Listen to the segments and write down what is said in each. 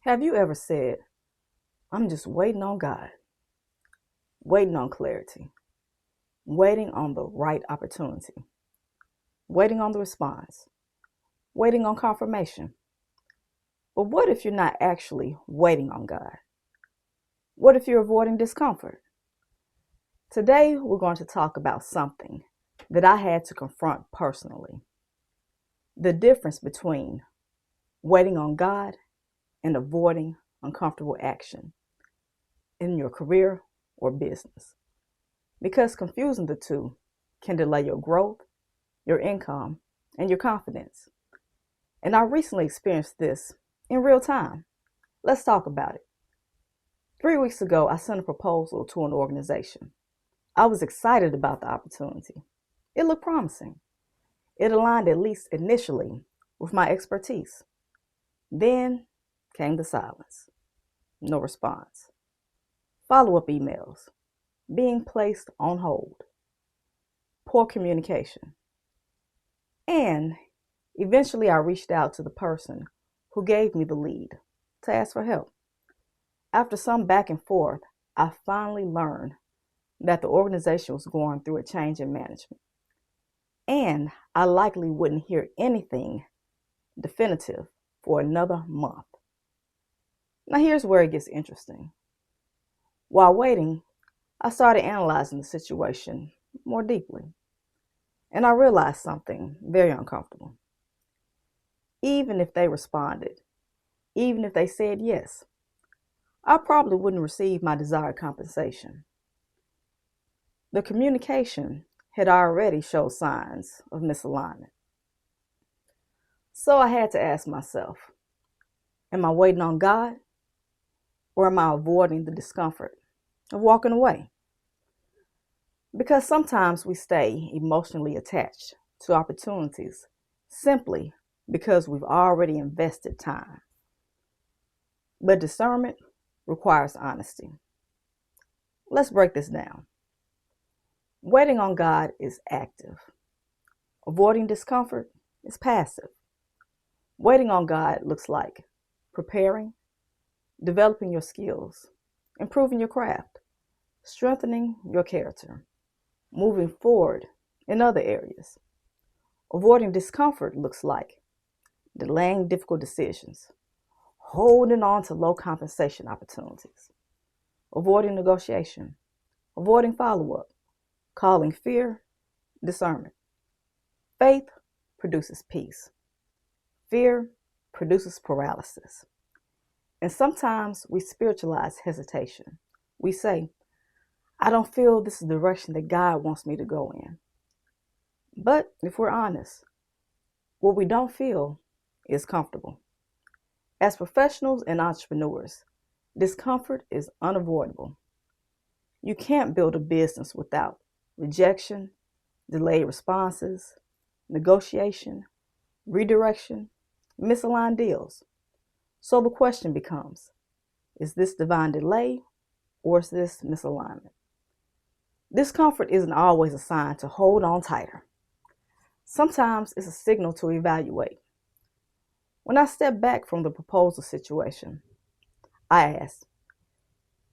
Have you ever said, I'm just waiting on God, waiting on clarity, waiting on the right opportunity, waiting on the response, waiting on confirmation? But what if you're not actually waiting on God? What if you're avoiding discomfort? Today, we're going to talk about something that I had to confront personally: the difference between waiting on God and avoiding uncomfortable action in your career or business. Because confusing the two can delay your growth, your income, and your confidence. And I recently experienced this in real time. Let's talk about it. 3 weeks ago, I sent a proposal to an organization. I was excited about the opportunity. It looked promising. It aligned, at least initially, with my expertise. Then came the silence. No response. Follow-up emails being placed on hold. Poor communication. And eventually I reached out to the person who gave me the lead to ask for help. After some back and forth, I finally learned that the organization was going through a change in management, and I likely wouldn't hear anything definitive for another month. Now here's where it gets interesting. While waiting, I started analyzing the situation more deeply, and I realized something very uncomfortable. Even if they responded, even if they said yes, I probably wouldn't receive my desired compensation. The communication had already showed signs of misalignment. So I had to ask myself, am I waiting on God, or am I avoiding the discomfort of walking away? Because sometimes we stay emotionally attached to opportunities simply because we've already invested time. But discernment requires honesty. Let's break this down. Waiting on God is active. Avoiding discomfort is passive. Waiting on God looks like preparing, developing your skills, improving your craft, strengthening your character, moving forward in other areas. Avoiding discomfort looks like delaying difficult decisions, holding on to low compensation opportunities, avoiding negotiation, avoiding follow-up, calling fear discernment. Faith produces peace. Fear produces paralysis. And sometimes we spiritualize hesitation. We say, I don't feel this is the direction that God wants me to go in. But if we're honest, what we don't feel is comfortable. As professionals and entrepreneurs, discomfort is unavoidable. You can't build a business without rejection, delayed responses, negotiation, redirection, misaligned deals. So the question becomes, is this divine delay or is this misalignment? Discomfort isn't always a sign to hold on tighter. Sometimes it's a signal to evaluate. When I step back from the proposal situation, I ask,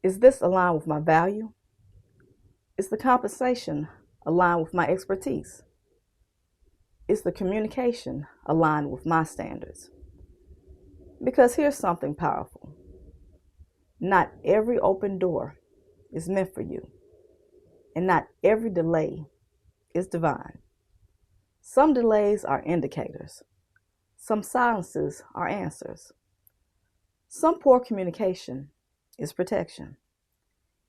is this aligned with my value? Is the compensation aligned with my expertise? Is the communication aligned with my standards? Because here's something powerful. Not every open door is meant for you, and not every delay is divine. Some delays are indicators. Some silences are answers. Some poor communication is protection.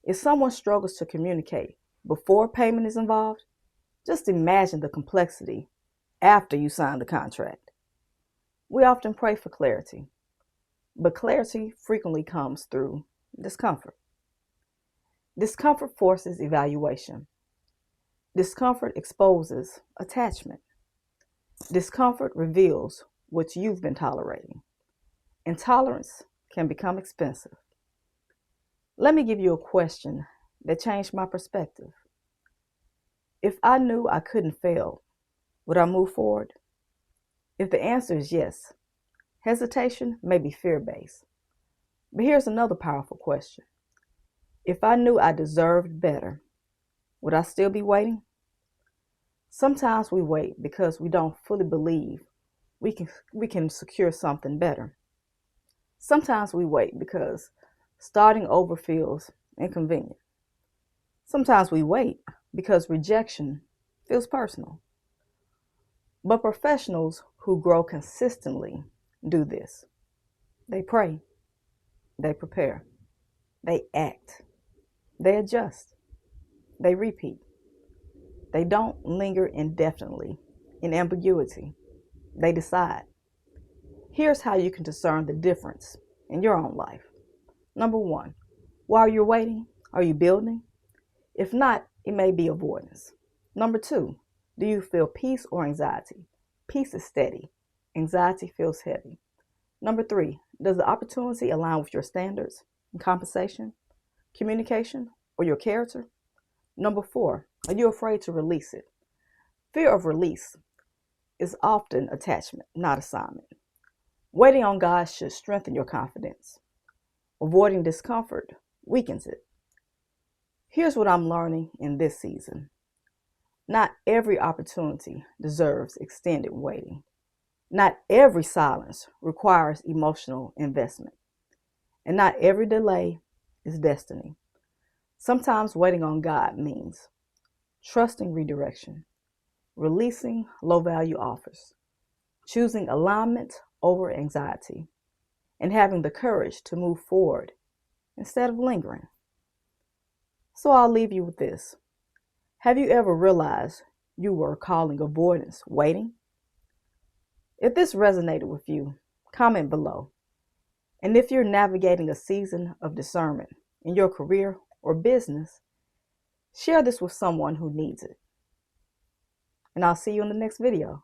If someone struggles to communicate before payment is involved, just imagine the complexity after you sign the contract. We often pray for clarity, but clarity frequently comes through discomfort. Discomfort forces evaluation. Discomfort exposes attachment. Discomfort reveals what you've been tolerating. Intolerance can become expensive. Let me give you a question that changed my perspective. If I knew I couldn't fail, would I move forward? If the answer is yes, hesitation may be fear-based. But here's another powerful question. If I knew I deserved better, would I still be waiting? Sometimes we wait because we don't fully believe we can secure something better. Sometimes we wait because starting over feels inconvenient. Sometimes we wait because rejection feels personal. But professionals who grow consistently do this. They pray, they prepare, they act, they adjust, they repeat. They don't linger indefinitely in ambiguity. They decide. Here's how you can discern the difference in your own life. Number one, while you're waiting, are you building? If not, it may be avoidance. Number two, do you feel peace or anxiety? Peace is steady. Anxiety feels heavy. Number three, does the opportunity align with your standards and compensation, communication, or your character? Number four, are you afraid to release it? Fear of release is often attachment, not assignment. Waiting on God should strengthen your confidence. Avoiding discomfort weakens it. Here's what I'm learning in this season. Not every opportunity deserves extended waiting. Not every silence requires emotional investment. And not every delay is destiny. Sometimes waiting on God means trusting redirection, releasing low-value offers, choosing alignment over anxiety, and having the courage to move forward instead of lingering. So I'll leave you with this. Have you ever realized you were calling avoidance waiting? If this resonated with you, comment below. And if you're navigating a season of discernment in your career or business, share this with someone who needs it. And I'll see you in the next video.